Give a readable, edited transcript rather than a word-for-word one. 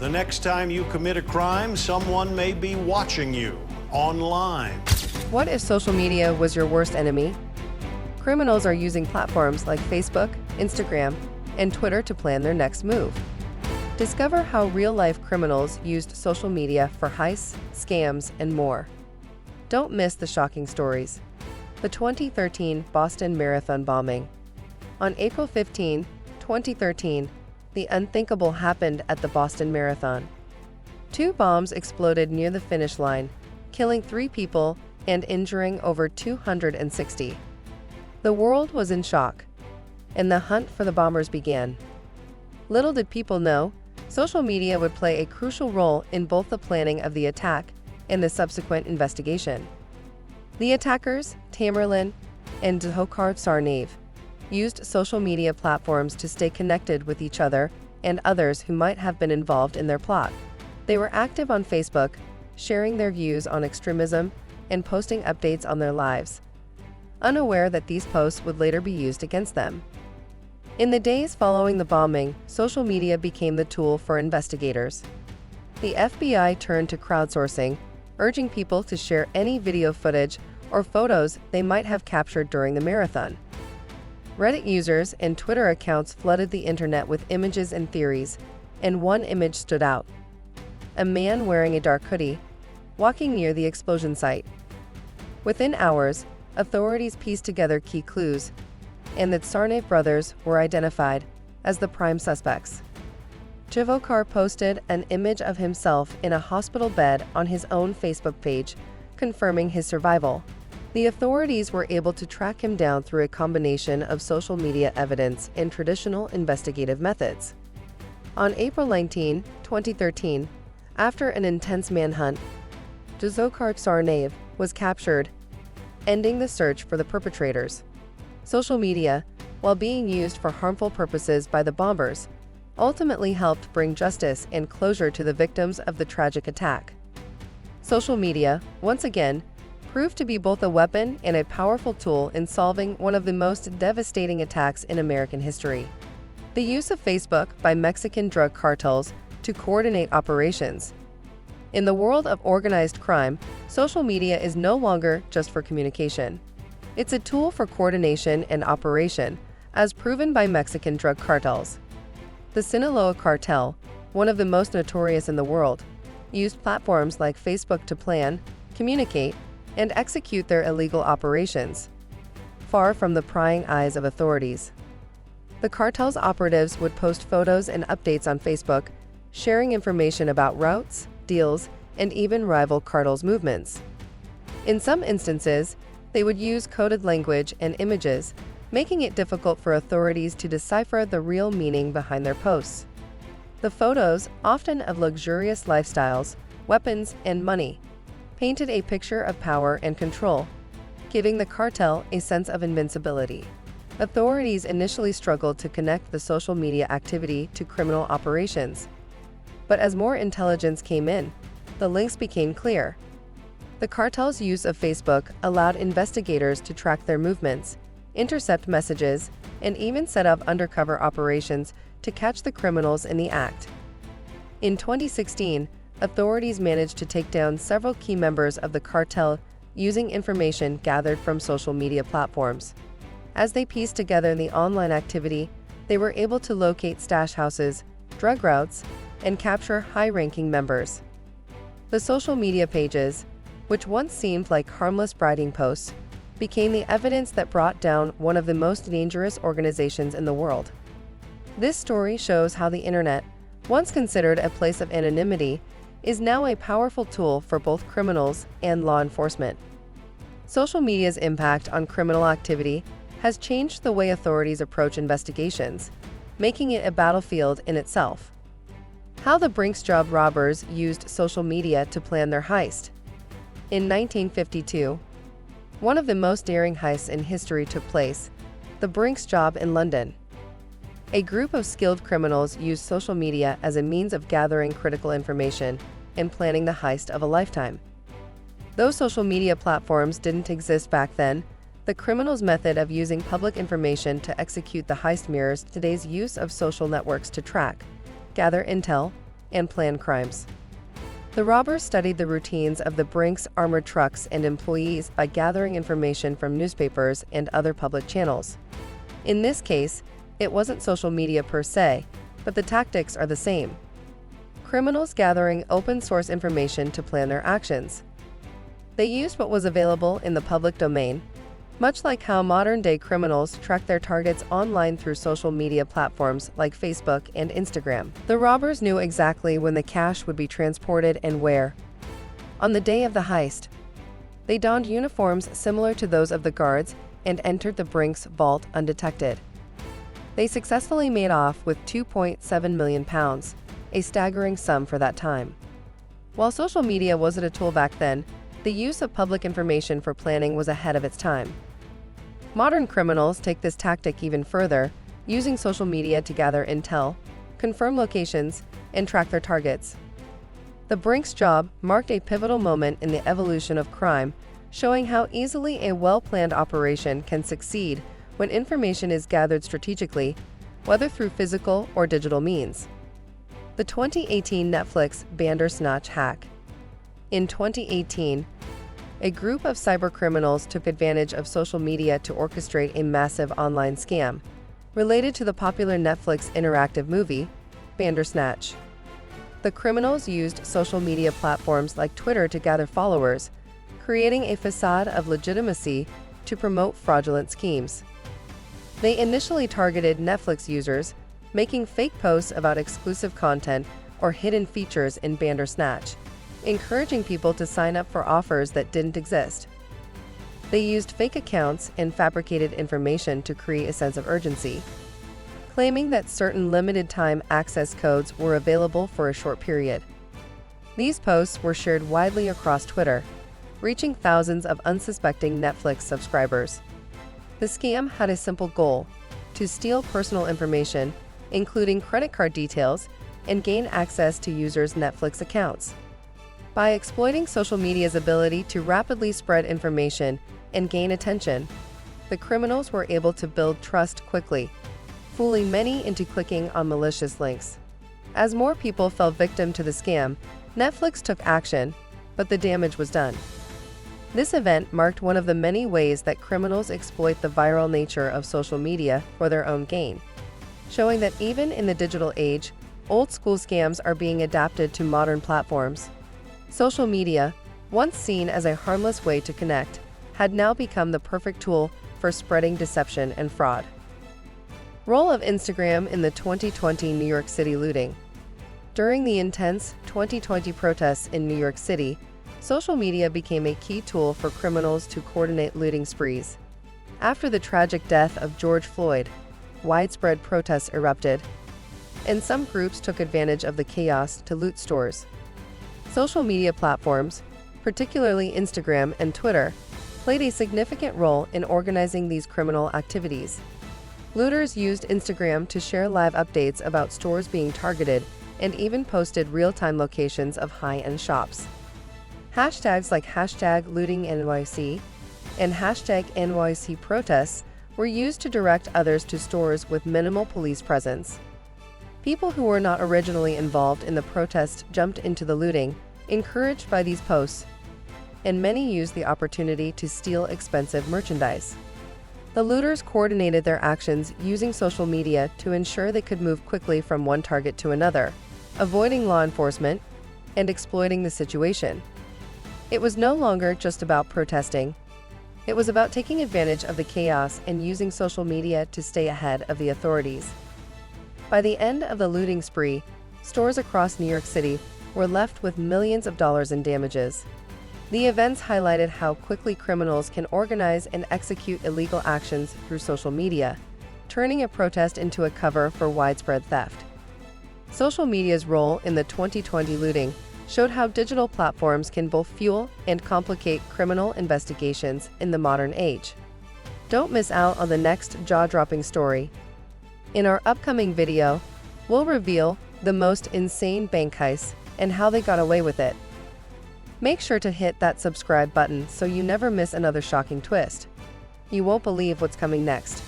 The next time you commit a crime, someone may be watching you online. What if social media was your worst enemy? Criminals are using platforms like Facebook, Instagram, and Twitter to plan their next move. Discover how real-life criminals used social media for heists, scams, and more. Don't miss the shocking stories. The 2013 Boston Marathon bombing. On April 15, 2013, the unthinkable happened at the Boston Marathon. 2 bombs exploded near the finish line, killing 3 people and injuring over 260. The world was in shock, and the hunt for the bombers began. Little did people know, social media would play a crucial role in both the planning of the attack and the subsequent investigation. The attackers, Tamerlan and Dzhokhar Tsarnaev, used social media platforms to stay connected with each other and others who might have been involved in their plot. They were active on Facebook, sharing their views on extremism and posting updates on their lives, unaware that these posts would later be used against them. In the days following the bombing, social media became the tool for investigators. The FBI turned to crowdsourcing, urging people to share any video footage or photos they might have captured during the marathon. Reddit users and Twitter accounts flooded the internet with images and theories, and one image stood out. A man wearing a dark hoodie, walking near the explosion site. Within hours, authorities pieced together key clues, and the Tsarnaev brothers were identified as the prime suspects. Dzhokhar posted an image of himself in a hospital bed on his own Facebook page, confirming his survival. The authorities were able to track him down through a combination of social media evidence and traditional investigative methods. On April 19, 2013, after an intense manhunt, Dzhokhar Tsarnaev was captured, ending the search for the perpetrators. Social media, while being used for harmful purposes by the bombers, ultimately helped bring justice and closure to the victims of the tragic attack. Social media, once again, proved to be both a weapon and a powerful tool in solving one of the most devastating attacks in American history. The use of Facebook by Mexican drug cartels to coordinate operations. In the world of organized crime, social media is no longer just for communication. It's a tool for coordination and operation, as proven by Mexican drug cartels. The Sinaloa cartel, one of the most notorious in the world, used platforms like Facebook to plan, communicate, and execute their illegal operations, far from the prying eyes of authorities. The cartel's operatives would post photos and updates on Facebook, sharing information about routes, deals, and even rival cartels' movements. In some instances, they would use coded language and images, making it difficult for authorities to decipher the real meaning behind their posts. The photos, often of luxurious lifestyles, weapons, and money, painted a picture of power and control, giving the cartel a sense of invincibility. Authorities initially struggled to connect the social media activity to criminal operations. But as more intelligence came in, the links became clear. The cartel's use of Facebook allowed investigators to track their movements, intercept messages, and even set up undercover operations to catch the criminals in the act. In 2016, authorities managed to take down several key members of the cartel using information gathered from social media platforms. As they pieced together the online activity, they were able to locate stash houses, drug routes, and capture high-ranking members. The social media pages, which once seemed like harmless bragging posts, became the evidence that brought down one of the most dangerous organizations in the world. This story shows how the internet, once considered a place of anonymity, is now a powerful tool for both criminals and law enforcement. Social media's impact on criminal activity has changed the way authorities approach investigations, making it a battlefield in itself. How the Brinks job robbers used social media to plan their heist. In 1952, one of the most daring heists in history took place, the Brinks job in London. A group of skilled criminals used social media as a means of gathering critical information and planning the heist of a lifetime. Though social media platforms didn't exist back then, the criminals' method of using public information to execute the heist mirrors today's use of social networks to track, gather intel, and plan crimes. The robbers studied the routines of the Brinks armored trucks and employees by gathering information from newspapers and other public channels. In this case, it wasn't social media per se, but the tactics are the same. Criminals gathering open-source information to plan their actions. They used what was available in the public domain, much like how modern-day criminals track their targets online through social media platforms like Facebook and Instagram. The robbers knew exactly when the cash would be transported and where. On the day of the heist, they donned uniforms similar to those of the guards and entered the Brinks vault undetected. They successfully made off with £2.7 million, a staggering sum for that time. While social media wasn't a tool back then, the use of public information for planning was ahead of its time. Modern criminals take this tactic even further, using social media to gather intel, confirm locations, and track their targets. The Brinks job marked a pivotal moment in the evolution of crime, showing how easily a well-planned operation can succeed when information is gathered strategically, whether through physical or digital means. The 2018 Netflix Bandersnatch hack. In 2018, a group of cybercriminals took advantage of social media to orchestrate a massive online scam related to the popular Netflix interactive movie, Bandersnatch. The criminals used social media platforms like Twitter to gather followers, creating a facade of legitimacy to promote fraudulent schemes. They initially targeted Netflix users, making fake posts about exclusive content or hidden features in Bandersnatch, encouraging people to sign up for offers that didn't exist. They used fake accounts and fabricated information to create a sense of urgency, claiming that certain limited-time access codes were available for a short period. These posts were shared widely across Twitter, reaching thousands of unsuspecting Netflix subscribers. The scam had a simple goal: to steal personal information, including credit card details, and gain access to users' Netflix accounts. By exploiting social media's ability to rapidly spread information and gain attention, the criminals were able to build trust quickly, fooling many into clicking on malicious links. As more people fell victim to the scam, Netflix took action, but the damage was done. This event marked one of the many ways that criminals exploit the viral nature of social media for their own gain, showing that even in the digital age, old-school scams are being adapted to modern platforms. Social media, once seen as a harmless way to connect, had now become the perfect tool for spreading deception and fraud. Role of Instagram in the 2020 New York City looting. During the intense 2020 protests in New York City, social media became a key tool for criminals to coordinate looting sprees. After the tragic death of George Floyd, widespread protests erupted, and some groups took advantage of the chaos to loot stores. Social media platforms, particularly Instagram and Twitter, played a significant role in organizing these criminal activities. Looters used Instagram to share live updates about stores being targeted and even posted real-time locations of high-end shops. Hashtags like #LootingNYC and #NYCProtests were used to direct others to stores with minimal police presence. People who were not originally involved in the protest jumped into the looting, encouraged by these posts, and many used the opportunity to steal expensive merchandise. The looters coordinated their actions using social media to ensure they could move quickly from one target to another, avoiding law enforcement and exploiting the situation. It was no longer just about protesting. It was about taking advantage of the chaos and using social media to stay ahead of the authorities. By the end of the looting spree, stores across New York City were left with millions of dollars in damages. The events highlighted how quickly criminals can organize and execute illegal actions through social media, turning a protest into a cover for widespread theft. Social media's role in the 2020 looting showed how digital platforms can both fuel and complicate criminal investigations in the modern age. Don't miss out on the next jaw-dropping story. In our upcoming video, we'll reveal the most insane bank heists and how they got away with it. Make sure to hit that subscribe button so you never miss another shocking twist. You won't believe what's coming next.